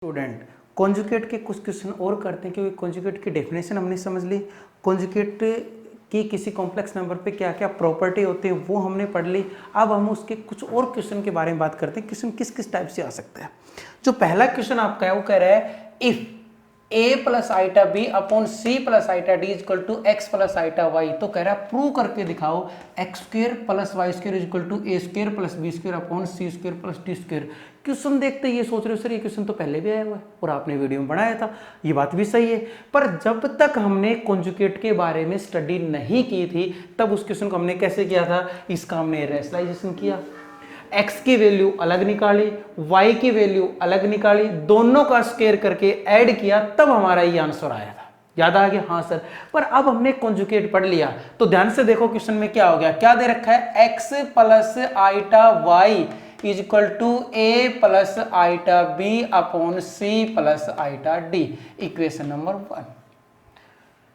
Student conjugate के कुछ question और करते हैं क्योंकि कॉन्जुगेट की डेफिनेशन हमने समझ ली, कॉन्जुगेट की किसी कॉम्प्लेक्स नंबर पे क्या क्या प्रॉपर्टी होती है वो हमने पढ़ ली। अब हम उसके कुछ और क्वेश्चन के बारे में बात करते हैं, क्वेश्चन किस किस टाइप से आ सकता है। जो पहला क्वेश्चन आपका है वो कह रहा है if a plus iota b upon c plus iota d is equal to x plus iota y, तो कह रहा है प्रूव करके दिखाओ x square plus y square is equal to a square plus b square upon c square plus d square. Question देखते ये सोच रहे हो सर ये क्वेश्चन तो पहले भी आया हुआ है और आपने वीडियो में बनाया था, ये बात भी सही है, पर जब तक हमने कॉन्जुगेट के बारे में स्टडी नहीं की थी तब उस क्वेश्चन को हमने कैसे किया था, इसका हमने रेशनलाइजेशन किया, x की वैल्यू अलग निकाली, y की वैल्यू अलग निकाली, दोनों का स्क्वायर करके ऐड किया, तब हमारा ये आंसर आया था। याद आ गया? हाँ सर। पर अब हमने कॉन्जुगेट पढ़ लिया तो ध्यान से देखो क्वेश्चन में क्या हो गया, क्या दे रखा है x plus iota y is equal to a plus iota b upon c plus iota d, equation number 1।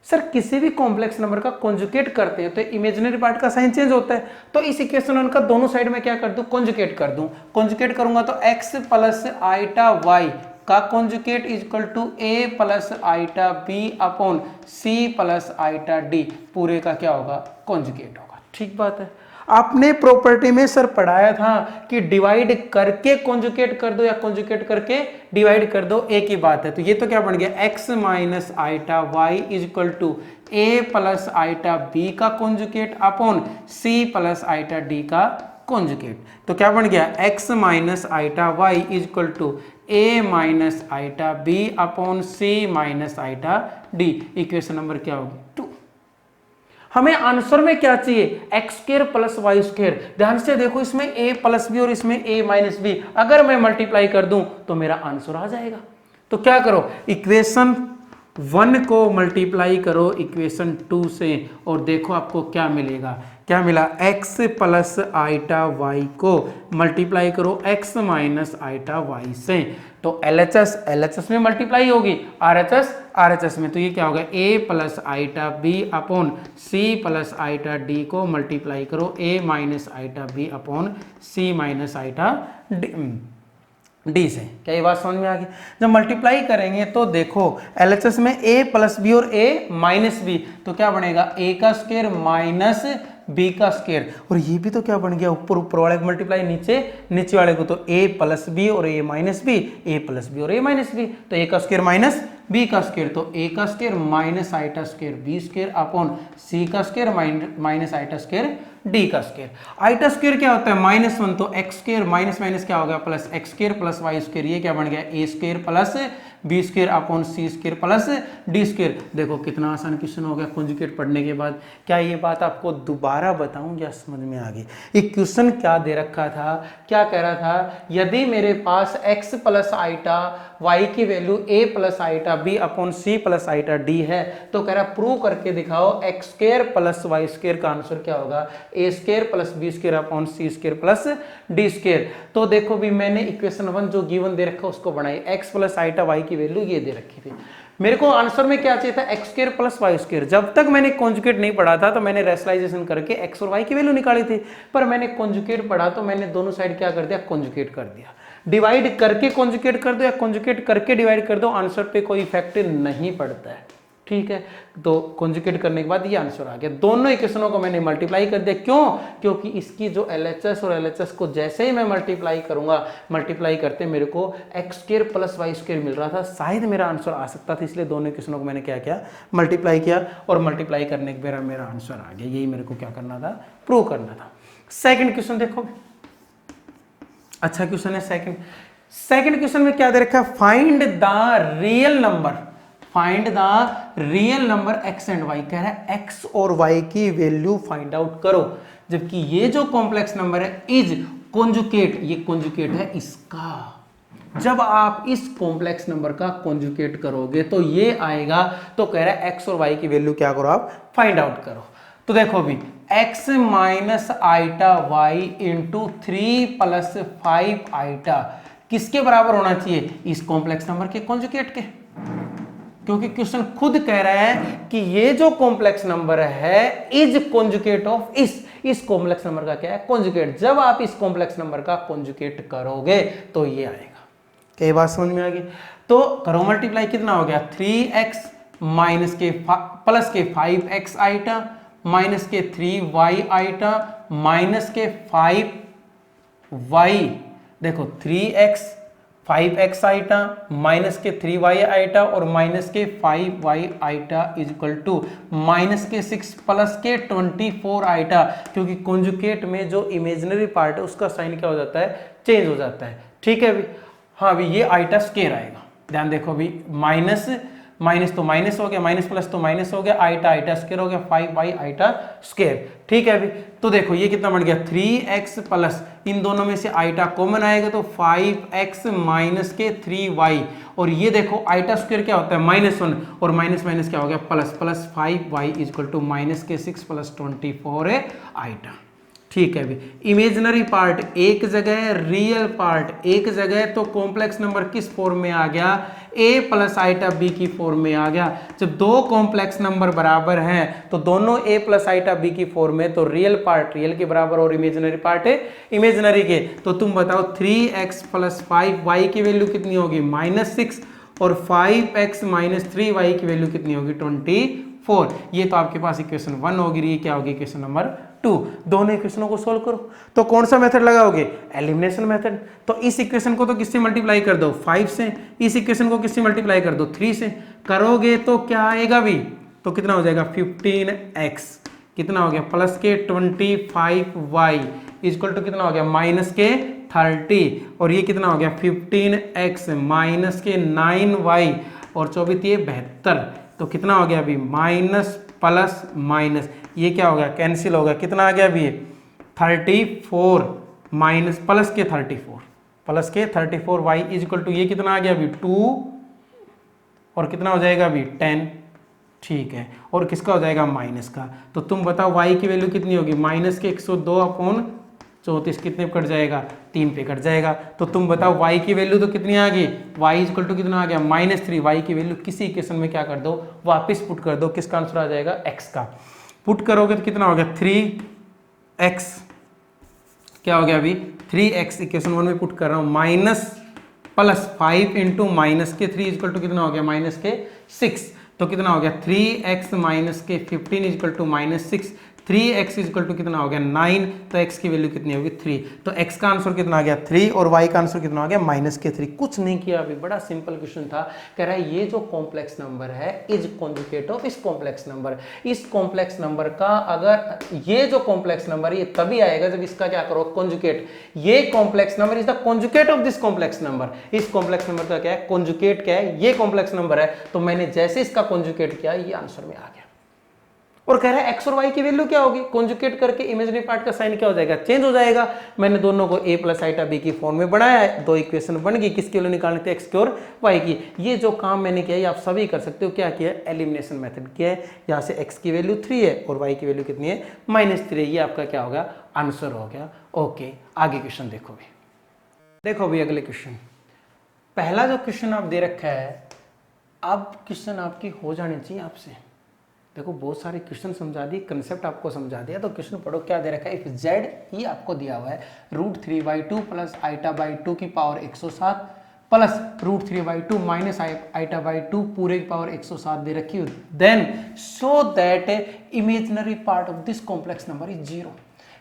Sir किसी भी कॉम्प्लेक्स नंबर का कॉन्जुगेट करते हैं तो इमेजिनरी पार्ट का साइन चेंज होता है, तो इस इक्वेशन वन का दोनों साइड में क्या कर दूं, कॉन्जुगेट कर दूं। कॉन्जुगेट करूंगा तो x प्लस आइटा y का conjugate is equal to a plus iota b upon c plus iota d, पूरे का क्या होगा, कॉन्जुगेट होगा। ठीक बात है। आपने प्रॉपर्टी में सर पढ़ाया था कि डिवाइड करके कॉन्जुगेट कर दो या कॉन्जुगेट करके डिवाइड कर दो, एक ही बात है। तो ये तो क्या बन गया, x minus iota y is equal to a plus iota b का conjugate upon c plus iota d का कॉन्जुगेट। तो क्या बन गया, x minus iota y is equal to a minus iota b upon c minus iota d, equation number क्या होगी, 2। हमें answer में क्या चाहिए, x square plus y square. ध्यान से देखो इसमें a प्लस बी और इसमें a माइनस बी, अगर मैं मल्टीप्लाई कर दूं तो मेरा आंसर आ जाएगा। तो क्या करो, इक्वेशन 1 को मल्टीप्लाई करो इक्वेशन 2 से और देखो आपको क्या मिलेगा। क्या मिला, x प्लस आइटा y को मल्टीप्लाई करो x माइनस आइटा y से, तो LHS में मल्टीप्लाई होगी, RHS में, तो ये क्या होगा, a plus iota b upon c plus iota d को मल्टीप्लाई करो a minus iota b upon c minus iota d से। क्या ये बात समझ में आ गई? जब मल्टीप्लाई करेंगे तो देखो LHS में a प्लस बी और a माइनस बी, तो क्या बनेगा, a का स्क्वायर माइनस b का स्क्वायर, और ये भी तो क्या बन गया, ऊपर वाले को मल्टीप्लाई नीचे वाले को, तो a प्लस बी और a minus b, a plus b और a माइनस बी, तो a का स्क्वायर माइनस b का स्क्वायर, तो a का square minus iota square b square upon c का square minus iota square d का square. Iota square क्या होता है, -1, तो x स्क्वायर माइनस माइनस क्या हो गया, plus x square plus y square, ये क्या बन गया, a square plus b square upon c square plus d square. देखो कितना आसान क्वेश्चन हो गया कॉन्जुगेट पढ़ने के बाद। क्या ये बात आपको दोबारा बताऊं या समझ में आ गई? ये क्वेश्चन क्या दे रखा था, क्या कह रहा था, यदि मेरे पास x प्लस आइटा y की value a plus iota b upon c plus iota d है, तो कह रहा प्रूव करके दिखाओ x square plus y square का आंसर क्या होगा, a square plus b square upon c square plus d square. तो देखो भी मैंने इक्वेशन 1 जो गिवन दे रखा उसको बनाई, x प्लस आइटा y की वैल्यू ये दे रखी थी, मेरे को आंसर में क्या चाहिए था, x square plus y square. जब तक मैंने कॉन्जुगेट नहीं पढ़ा था तो मैंने रेशनलाइजेशन करके एक्स और वाई की वैल्यू निकाली थी, पर मैंने कॉन्जुगेट पढ़ा तो मैंने दोनों साइड क्या कर दिया, कॉन्जुगेट कर दिया। डिवाइड करके कॉन्जुगेट कर दो या कॉन्जुगेट करके डिवाइड कर दो, आंसर पे कोई इफेक्ट नहीं पड़ता है। ठीक है, तो कॉन्जुगेट करने के बाद ये आंसर आ गया। दोनों इक्वेशनों को मैंने मल्टीप्लाई कर दिया, क्यों, क्योंकि इसकी जो LHS और LHS को जैसे ही मैं मल्टीप्लाई करूंगा, मल्टीप्लाई करते मेरे को x square plus y square मिल रहा था, शायद मेरा आंसर आ सकता था, इसलिए दोनों इक्वेशनों को मैंने क्या किया, मल्टीप्लाई किया, और मल्टीप्लाई करने के बाद मेरा आंसर आ गया। यही मेरे को क्या करना था, प्रूव करना था। सेकेंड क्वेश्चन देखो, अच्छा क्वेश्चन है सेकेंड क्वेश्चन में क्या दे रखा है, find the real number x and y। कह रहा है x और y की वैल्यू फाइंड आउट करो, जबकि ये जो कॉम्प्लेक्स नंबर है इज कॉन्जुगेट, ये कॉन्जुगेट है इसका। जब आप इस कॉम्प्लेक्स नंबर का कॉन्जुगेट करोगे तो ये आएगा, तो कह रहा है x और y की वैल्यू क्या करो, आप फाइंड आउट करो। तो देखो अभी x minus iota y into 3 प्लस 5 आइटा किसके बराबर होना चाहिए, इस कॉम्प्लेक्स नंबर के कॉन्जुगेट के, क्योंकि क्वेश्चन खुद कह रहा है कि ये जो कॉम्प्लेक्स नंबर है इज कॉन्जुगेट ऑफ इस कॉम्प्लेक्स नंबर का क्या है, कॉन्जुगेट। जब आप इस कॉम्प्लेक्स नंबर का कॉन्जुगेट करोगे तो ये आएगा। क्या ये बात समझ में आ गई? तो करो मल्टीप्लाई, कितना हो गया 3x माइनस के प्लस के 5x आइटा माइनस के 3y आइटा माइनस के 5y, देखो 3x 5x आइटा माइनस के 3y आइटा और माइनस के 5y iota is equal to minus के 6 प्लस के 24 आइटा, क्योंकि कॉन्जुगेट में जो इमेजिनरी पार्ट है उसका साइन क्या हो जाता है, चेंज हो जाता है। ठीक है अभी, हाँ अभी ये आइटा स्केयर आएगा, ध्यान देखो अभी माइनस माइनस तो माइनस हो गया, माइनस प्लस तो माइनस हो गया, आइटा आइटा स्केयर हो गया, 5y आइटा स्केयर। ठीक है अभी, तो देखो ये कितना बन गया 3x प्लस, इन दोनों में से आइटा कॉमन आएगा तो 5x माइनस के 3y, और ये देखो आइटा स्क्वायर क्या होता है -1 और माइनस माइनस क्या हो गया plus, plus 5y equal to minus के 6 प्लस 24 है आइटा। ठीक है अभी, इमेजिनरी पार्ट एक जगह, रियल पार्ट एक जगह, तो कॉम्प्लेक्स नंबर किस फॉर्म में आ गया, a प्लस आइटा b की फॉर्म में आ गया। जब दो कॉम्प्लेक्स नंबर बराबर हैं तो दोनों a प्लस आइटा b की फॉर्म में, तो रियल पार्ट रियल के बराबर और इमेजिनरी पार्ट है इमेजिनरी के। तो तुम बताओ 3x प्लस 5y की वैल्यू कितनी होगी -6 और 5x माइनस 3y की वैल्यू कितनी होगी 24। ये तो आपके पास इक्वेशन 1 होगी, ये क्या होगी इक्वेशन नंबर 2। दोनों इक्वेशनों को सोल्व करो तो कौन सा मेथड लगाओगे, एलिमिनेशन मेथड। तो इस इक्वेशन को तो किससे मल्टीप्लाई कर दो 5 से, इस इक्वेशन को किससे मल्टीप्लाई कर दो 3 से, करोगे तो क्या आएगा भी, तो कितना हो जाएगा 15x, कितना हो गया प्लस के 25y इक्वल टू कितना हो गया माइनस के 30, और ये कितना हो गया 15x माइनस के 9y और 24 ये 72, तो कितना हो गया अभी माइनस प्लस माइनस, ये क्या हो गया कैंसिल हो गया, कितना आ गया अभी 34 माइनस प्लस के 34 प्लस के 34y इज इक्वल टू ये कितना आ गया अभी 2 और कितना हो जाएगा अभी 10। ठीक है, और किसका हो जाएगा माइनस का। तो तुम बताओ y की वैल्यू कितनी होगी, माइनस के 102/34 कितने पे कट जाएगा 3 पे कट जाएगा। तो तुम बताओ y की वैल्यू तो कितनी आ गई, y इक्वल टू कितना आ गया -3। y की वैल्यू किसी इक्वेशन में क्या कर दो वापस पुट कर दो, किसका आंसर आ जाएगा x का। पुट करोगे तो कितना हो गया 3x, क्या हो गया अभी 3x इक्वेशन 1 में पुट कर रहा हूं, माइनस प्लस 5 इंटू माइनस के 3 इक्वल टू कितना हो गया माइनस के 6, तो कितना हो गया 3x माइनस के 15 equal to -6, 3x equal to कितना हो गया 9, तो x की वैल्यू कितनी होगी 3, तो x का आंसर कितना आ गया 3 और y का आंसर कितना आ गया -3। कुछ नहीं किया अभी, बड़ा सिंपल क्वेश्चन था। कह रहा है ये जो कॉम्प्लेक्स नंबर है इज कॉन्जुगेट ऑफ इस कॉम्प्लेक्स नंबर। इस कॉम्प्लेक्स नंबर का अगर ये जो कॉम्प्लेक्स नंबर ये तभी आएगा जब इसका क्या करो कॉन्जुगेट। ये complex number is the conjugate of this complex number. इस कॉम्प्लेक्स नंबर का क्या है कॉन्जुगेट, क्या है ये कॉम्प्लेक्स नंबर है, तो मैंने जैसे इसका कॉन्जुगेट किया ये आंसर में आ गया। और कह रहा है x और y की वैल्यू क्या होगी, कॉन्जुगेट करके इमेजिनरी पार्ट का साइन क्या हो जाएगा चेंज हो जाएगा। मैंने दोनों को a प्लस आइटा b की फॉर्म में बनाया है, दो इक्वेशन बन गई, किसकी वैल्यू निकालनी थी x की और y की। ये जो काम मैंने किया ये आप सभी कर सकते हो, क्या किया एलिमिनेशन मेथड किया है। यहाँ से x की वैल्यू 3 है और y की वैल्यू कितनी है -3, ये आपका क्या होगा आंसर हो गया। ओके, आगे क्वेश्चन देखो भी, देखो भी अगले क्वेश्चन। पहला जो क्वेश्चन आप दे रखा है, अब क्वेश्चन आपकी हो जानी चाहिए आपसे। देखो बहुत सारे क्वेश्चन समझा दिए, कंसेप्ट आपको समझा दिया, तो क्वेश्चन पढ़ो क्या दे रखा है। इफ z ये आपको दिया हुआ है √3/2 प्लस आइटा/2 की पावर 107 प्लस √3/2 माइनस आइटा/2 पूरे की पावर 107 दे रखी हो, then show that imaginary part of this complex number is 0।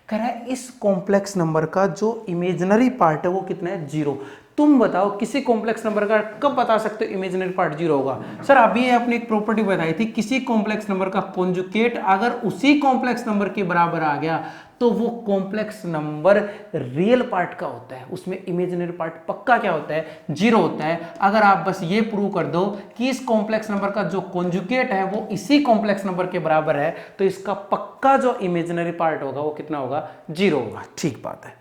कह रहा है इस कॉम्प्लेक्स नंबर का जो इमेजिनरी पार्ट है वो कितना है 0। तुम बताओ किसी कॉम्प्लेक्स नंबर का कब बता सकते हो इमेजिनरी पार्ट 0 होगा। सर अभी आपने एक प्रॉपर्टी बताई थी, किसी कॉम्प्लेक्स नंबर का कॉन्जुगेट अगर उसी कॉम्प्लेक्स नंबर के बराबर आ गया तो वो कॉम्प्लेक्स नंबर रियल पार्ट का होता है, उसमें इमेजिनरी पार्ट पक्का क्या होता है 0 होता है। अगर आप बस ये प्रूव कर दो कि इस कॉम्प्लेक्स नंबर का जो कॉन्जुगेट है वो इसी कॉम्प्लेक्स नंबर के बराबर है, तो इसका पक्का जो इमेजिनरी पार्ट होगा वो कितना होगा 0 होगा। ठीक बात है,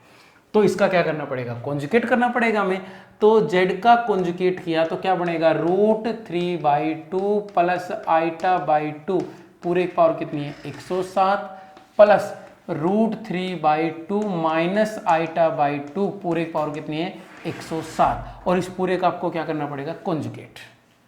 तो इसका क्या करना पड़ेगा कॉन्जुगेट करना पड़ेगा हमें। तो z का कॉन्जुगेट किया तो क्या बनेगा √3/2 प्लस आइटा/2 पूरे की पावर कितनी है 107 प्लस √3/2 माइनस आइटा/2 पूरे की पावर कितनी है 107, और इस पूरे का आपको क्या करना पड़ेगा कॉन्जुगेट।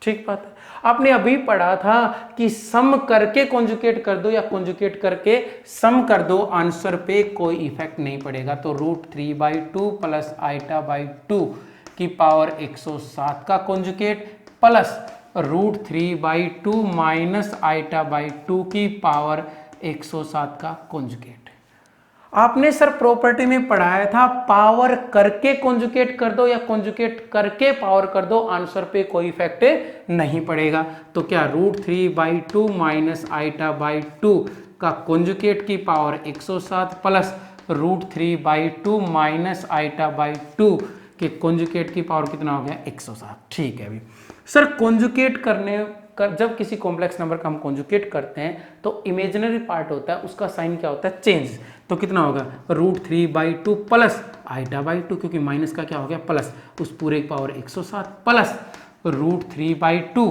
ठीक बात है, आपने अभी पढ़ा था कि सम करके कॉन्जुगेट कर दो या कॉन्जुगेट करके सम कर दो, आंसर पे कोई इफेक्ट नहीं पड़ेगा। तो √3/2 प्लस आइटा/2 की पावर 107 का कॉन्जुगेट प्लस √3/2 माइनस i/2 की पावर 107 का कॉन्जुगेट। आपने सर प्रॉपर्टी में पढ़ाया था पावर करके कॉन्जुगेट कर दो या कॉन्जुगेट करके पावर कर दो, आंसर पे कोई इफेक्ट नहीं पड़ेगा। तो क्या √3/2 माइनस i/2 का कॉन्जुगेट की पावर 107 प्लस √3/2 माइनस i/2 के कॉन्जुगेट की पावर कितना हो गया 107। ठीक है। अभी सर कॉन्जुगेट करने जब किसी कॉम्प्लेक्स नंबर का हम कॉन्जुगेट करते हैं तो इमेजिनरी पार्ट होता है, उसका साइन क्या होता है चेंज। तो कितना होगा √3/2 प्लस i/2, क्योंकि माइनस का क्या हो गया प्लस, उस पूरे की पावर 107 प्लस √3/2,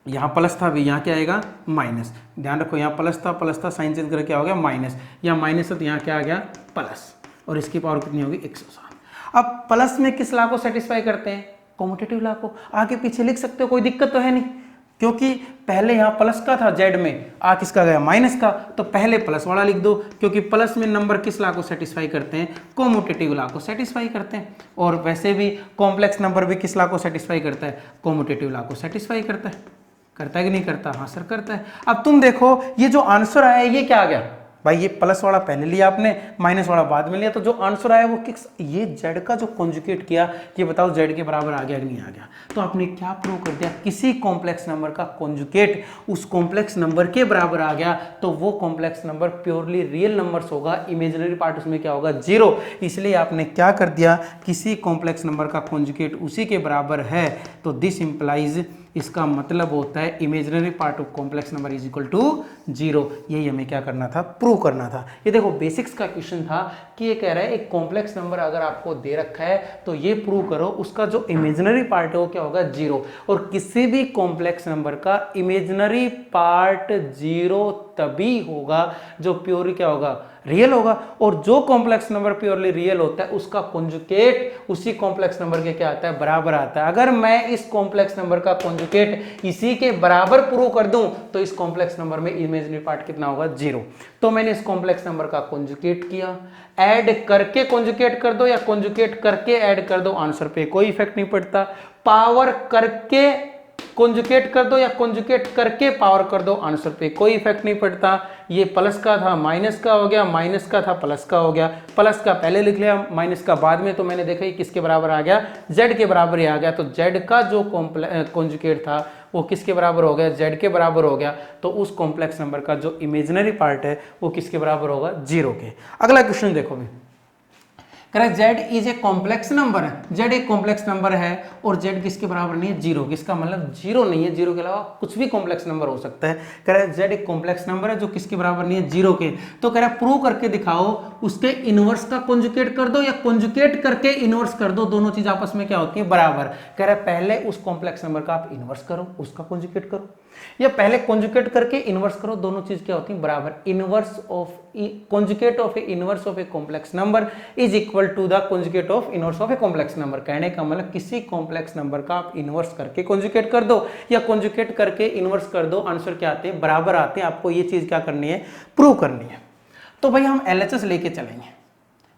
यहाँ प्लस था, अभी यहाँ क्या आएगा माइनस। ध्यान रखो यहाँ प्लस था, साइन चेंज करके क्या हो गया माइनस, यहाँ माइनस है तो यहाँ क्या आ गया प्लस, और इसकी पावर कितनी होगी 107। अब प्लस में किस लॉ को सेटिस्फाई करते हैं, कॉम्यूटेटिव लॉ को। आगे पीछे लिख सकते हो, कोई दिक्कत तो है नहीं, क्योंकि पहले यहाँ प्लस का था जेड में, आ किसका गया माइनस का, तो पहले प्लस वाला लिख दो, क्योंकि प्लस में नंबर किस लॉ को सेटिस्फाई करते हैं, कॉम्यूटेटिव लॉ को सेटिस्फाई करते हैं। और वैसे भी कॉम्प्लेक्स नंबर भी किस लॉ को सेटिस्फाई करता है, कॉम्यूटेटिव लॉ को सेटिस्फाई करता है कि नहीं करता, हाँ सर करता है। अब तुम देखो ये जो आंसर आया ये क्या आ गया भाई, ये प्लस वाला पहले लिया आपने, माइनस वाला बाद में लिया, तो जो आंसर आया वो किस, ये जेड का जो कॉन्जुगेट किया, ये बताओ जेड के बराबर आ गया कि नहीं आ गया। तो आपने क्या प्रूव कर दिया, किसी कॉम्प्लेक्स नंबर का कॉन्जुगेट उस कॉम्प्लेक्स नंबर के बराबर आ गया तो वो complex number purely real numbers होगा, इमेजिनरी पार्ट उसमें क्या होगा जीरो। इसलिए आपने क्या कर दिया, किसी कॉम्प्लेक्स नंबर का कॉन्जुगेट उसी के बराबर है, तो दिस इंप्लाइज, इसका मतलब होता है imaginary part of complex number is equal to 0। यही हमें क्या करना था, प्रूव करना था। ये देखो बेसिक्स का क्वेश्चन था कि ये कह रहा है एक कॉम्प्लेक्स नंबर अगर आपको दे रखा है तो ये प्रूव करो उसका जो इमेजिनरी पार्ट है वो क्या होगा 0, और किसी भी कॉम्प्लेक्स नंबर का इमेजिनरी पार्ट 0 तभी होगा जो प्योरली क्या होगा रियल होगा, और जो कॉम्प्लेक्स नंबर प्योरली रियल होता है उसका कॉन्जुगेट उसी कॉम्प्लेक्स नंबर के क्या आता है बराबर आता है। अगर मैं इस कॉम्प्लेक्स नंबर का कॉन्जुगेट इसी के बराबर प्रूव कर दूं तो इस कॉम्प्लेक्स नंबर में इमेजिनरी पार्ट कितना होगा 0। तो मैंने इस कॉम्प्लेक्स नंबर का कॉन्जुगेट किया, ऐड करके कॉन्जुगेट कर दो या कॉन्जुगेट करके ऐड कर दो, आंसर पे कोई इफेक्ट नहीं पड़ता। पावर करके कॉन्जुगेट कर दो या कॉन्जुगेट करके पावर कर दो, आंसर पे कोई इफेक्ट नहीं पड़ता। ये प्लस का था माइनस का हो गया, माइनस का था प्लस का हो गया, प्लस का पहले लिख लिया माइनस का बाद में, तो मैंने देखा ये किसके बराबर आ गया, जेड के बराबर ही आ गया। तो जेड का जो कॉन्जुगेट था वो किसके बराबर हो गया, जेड के बराबर हो गया। तो उस कॉम्प्लेक्स नंबर का जो इमेजिनरी पार्ट है वो किसके बराबर होगा 0 के। अगला क्वेश्चन देखो भी, Z is a complex number है, जेड एक कॉम्प्लेक्स नंबर है और जेड किसके बराबर नहीं है 0, किसका मतलब 0 नहीं है, 0 के अलावा कुछ भी कॉम्प्लेक्स नंबर हो सकता है। कह रहा है जेड एक कॉम्प्लेक्स नंबर है जो किसके बराबर नहीं है 0 के। तो कह रहा है प्रूव करके दिखाओ, उसके इनवर्स का कॉन्जुगेट कर दो या कॉन्जुगेट करके इनवर्स कर दो, दोनों चीज आपस में क्या होती है बराबर। कह रहा है पहले उस कॉम्प्लेक्स नंबर का आप इनवर्स करो, उसका कॉन्जुगेट करो, या पहले कॉन्जुगेट करके इनवर्स करो, दोनों चीज क्या होती है बराबर। Inverse of conjugate of a inverse of a complex number is equal to the conjugate of inverse of a complex number. कहने का मतलब किसी कॉम्प्लेक्स नंबर का आप इनवर्स करके कॉन्जुगेट कर दो या कॉन्जुगेट करके इनवर्स कर दो, आंसर क्या आते हैं बराबर आते हैं। आपको ये चीज क्या करनी है प्रूव करनी है। तो भाई हम एलएचएस लेके चलेंगे।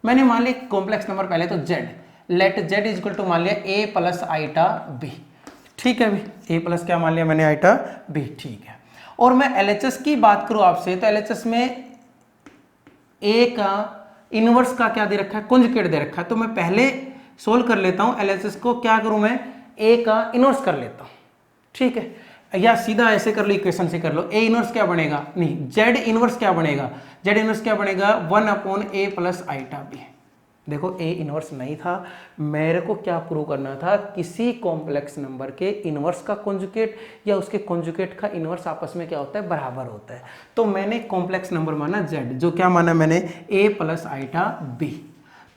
मैंने मान लिया कॉम्प्लेक्स नंबर पहले तो z, let z is equal to मान लिया ए प्लस आइटा बी, ठीक है भाई, ए प्लस क्या मान लिया मैंने आइटा बी, ठीक है। और मैं एलएचएस की बात करूं आपसे तो एलएचएस में ए का इनवर्स का क्या दे रखा है कॉन्जुगेट दे रखा है। तो मैं पहले सोल्व कर लेता हूं एलएचएस को, क्या करूं मैं ए का इनवर्स कर लेता हूं, ठीक है, या सीधा ऐसे कर लो इक्वेशन से कर लो। ए इनवर्स क्या बनेगा, नहीं जेड इनवर्स क्या बनेगा, जेड इनवर्स क्या बनेगा 1/a प्लस आइटा बी। देखो ए इनवर्स नहीं था, मेरे को क्या प्रूव करना था किसी कॉम्प्लेक्स नंबर के इनवर्स का कॉन्जुगेट या उसके कॉन्जुगेट का इनवर्स आपस में क्या होता है बराबर होता है। तो मैंने कॉम्प्लेक्स नंबर माना जेड, जो क्या माना मैंने a प्लस आइटा बी।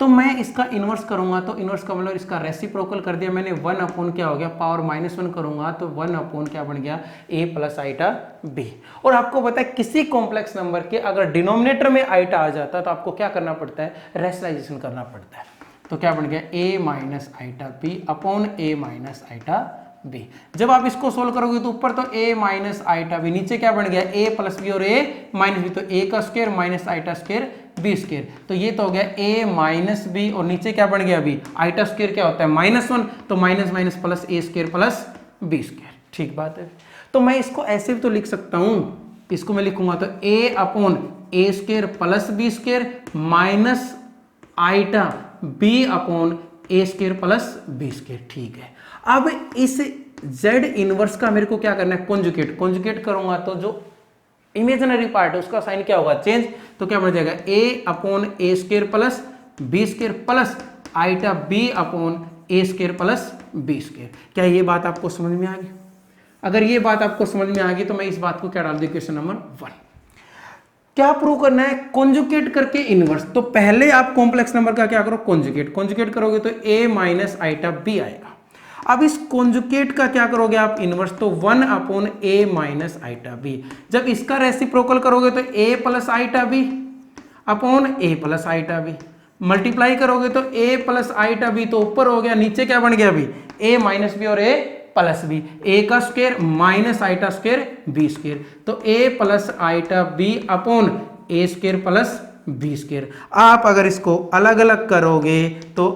तो मैं इसका इनवर्स करूंगा तो इनवर्स का मतलब इसका रेसिप्रोकल कर दिया मैंने, 1/ क्या हो गया पावर -1 करूंगा तो 1/ क्या बन गया a प्लस आइटा b। और आपको पता है किसी कॉम्प्लेक्स नंबर के अगर डिनोमिनेटर में आइटा आ जाता है तो आपको क्या करना पड़ता है रेशनलाइजेशन करना पड़ता है। तो क्या बन गया a minus iota b upon a minus iota b। जब आप इसको सोल्व करोगे तो ऊपर तो a माइनस आइटा b, नीचे क्या बन गया a प्लस b और a माइनस b, तो a का square minus iota square b square. तो ये तो हो गया a माइनस बी और नीचे क्या बन गया अभी आइटा स्क्वायर क्या होता है -1, तो minus minus plus a square plus b square. ठीक बात है। तो मैं इसको ऐसे भी तो लिख सकता हूं, इसको मैं लिखूंगा तो a upon a square plus b square minus iota b upon a square plus b square. ठीक है। अब इस z इनवर्स का मेरे को क्या करना है कॉन्जुगेट। कॉन्जुगेट करूंगा तो जो इमेजिनरी पार्ट है उसका साइन क्या होगा चेंज, तो क्या बन जाएगा a upon a square plus b square plus iota b upon a square plus b square. क्या ये बात आपको समझ में आ गई? अगर ये बात आपको समझ में आ गई तो मैं इस बात को क्या डाल दूं इक्वेशन नंबर 1। क्या प्रूव करना है कॉन्जुगेट करके इनवर्स। तो पहले आप कॉम्प्लेक्स नंबर का क्या करो कॉन्जुगेट। कॉन्जुगेट करोगे तो a माइनस आइटा b आएगा। अब इस कॉन्जुगेट का क्या करोगे आप इनवर्स, तो 1 upon a minus iota b। जब इसका रेसिप्रोकल करोगे तो a plus iota b upon a plus iota b। Multiply करोगे तो a प्लस आइटा b तो ऊपर हो गया, नीचे क्या बन गया अभी a माइनस b और a प्लस बी। a का square minus iota square b square, तो a plus iota b upon a square plus b square. आप अगर इसको अलग अलग करोगे तो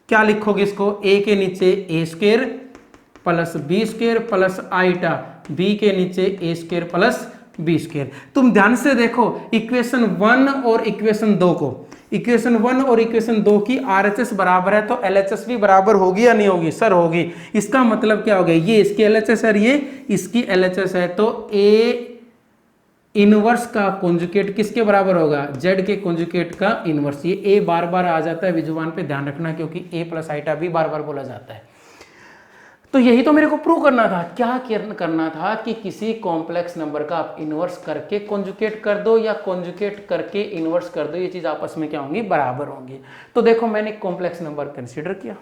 क्या लिखोगे इसको, a के नीचे a square plus b square plus iota b के नीचे a square plus b square. तुम ध्यान से देखो इक्वेशन 1 और इक्वेशन 2 को, इक्वेशन 1 और इक्वेशन 2 की RHS बराबर है तो LHS भी बराबर होगी या नहीं होगी? सर होगी। इसका मतलब क्या हो गया, ये इसकी LHS है, ये इसकी LHS है, तो A इनवर्स का कॉन्जुगेट किसके बराबर होगा, Z के कॉन्जुगेट का इनवर्स। ये A बार बार आ जाता है विजुवान पे ध्यान रखना, क्योंकि A प्लस आइटा भी बार बार बोला जाता है। तो यही तो मेरे को प्रूव करना था। क्या करना था कि किसी कॉम्प्लेक्स नंबर का आप इनवर्स करके कॉन्जुगेट कर दो या कॉन्जुगेट करके इनवर्स कर दो, ये चीज आपस में क्या होंगी बराबर होंगी। तो देखो मैंने कॉम्प्लेक्स नंबर कंसीडर किया,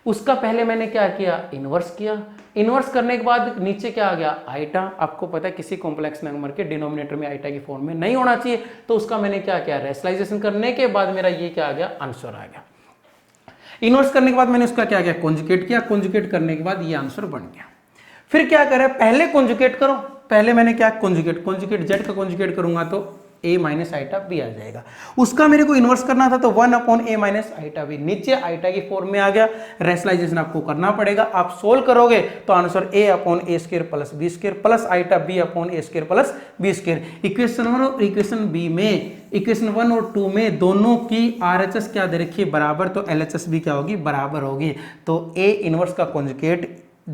उसका पहले मैंने क्या किया इनवर्स किया। इनवर्स करने के बाद नीचे क्या आ गया आइटा। आपको पता है किसी कॉम्प्लेक्स नंबर के डिनोमिनेटर में आइटा की फॉर्म में नहीं होना चाहिए, तो उसका मैंने क्या किया रेशनलाइजेशन करने के बाद मेरा ये क्या आ गया आंसर आ गया। इनवर्स करने के बाद मैंने उसका क्या किया कॉन्जुगेट किया, कॉन्जुगेट करने के बाद ये आंसर बन गया। फिर क्या करें पहले कॉन्जुगेट करो, पहले मैंने क्या कॉन्जुगेट Z का कॉन्जुगेट करूंगा तो a माइनस आइटा b आ जाएगा। उसका मेरे को इनवर्स करना था तो 1 upon a minus iota b, नीचे आइटा की फॉर्म में आ गया। रेशनलाइजेशन आपको करना पड़ेगा, आप सोल्व करोगे तो answer a upon a square plus b square plus iota b upon a square plus b square. Equation 1 और इक्वेशन b में, इक्वेशन 1 और 2 में दोनों की RHS क्या दे रखी है बराबर, तो LHS भी क्या होगी बराबर होगी। तो a इनवर्स का कॉन्जुगेट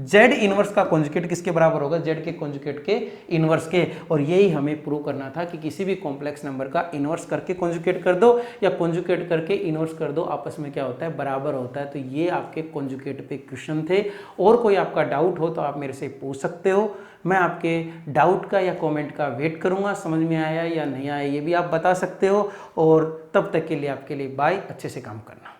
Z इनवर्स का कॉन्जुगेट किसके बराबर होगा, Z के कॉन्जुगेट के इनवर्स के। और यही हमें प्रूव करना था कि किसी भी कॉम्प्लेक्स नंबर का इनवर्स करके कॉन्जुगेट कर दो या कॉन्जुगेट करके इनवर्स कर दो, आपस में क्या होता है बराबर होता है। तो ये आपके कॉन्जुगेट पे क्वेश्चन थे। और कोई आपका डाउट हो तो आप मेरे से पूछ सकते हो, मैं आपके डाउट का या कमेंट का वेट करूंगा। समझ में आया या नहीं आया ये भी आप बता सकते हो। और तब तक के लिए आपके लिए बाय, अच्छे से काम करना।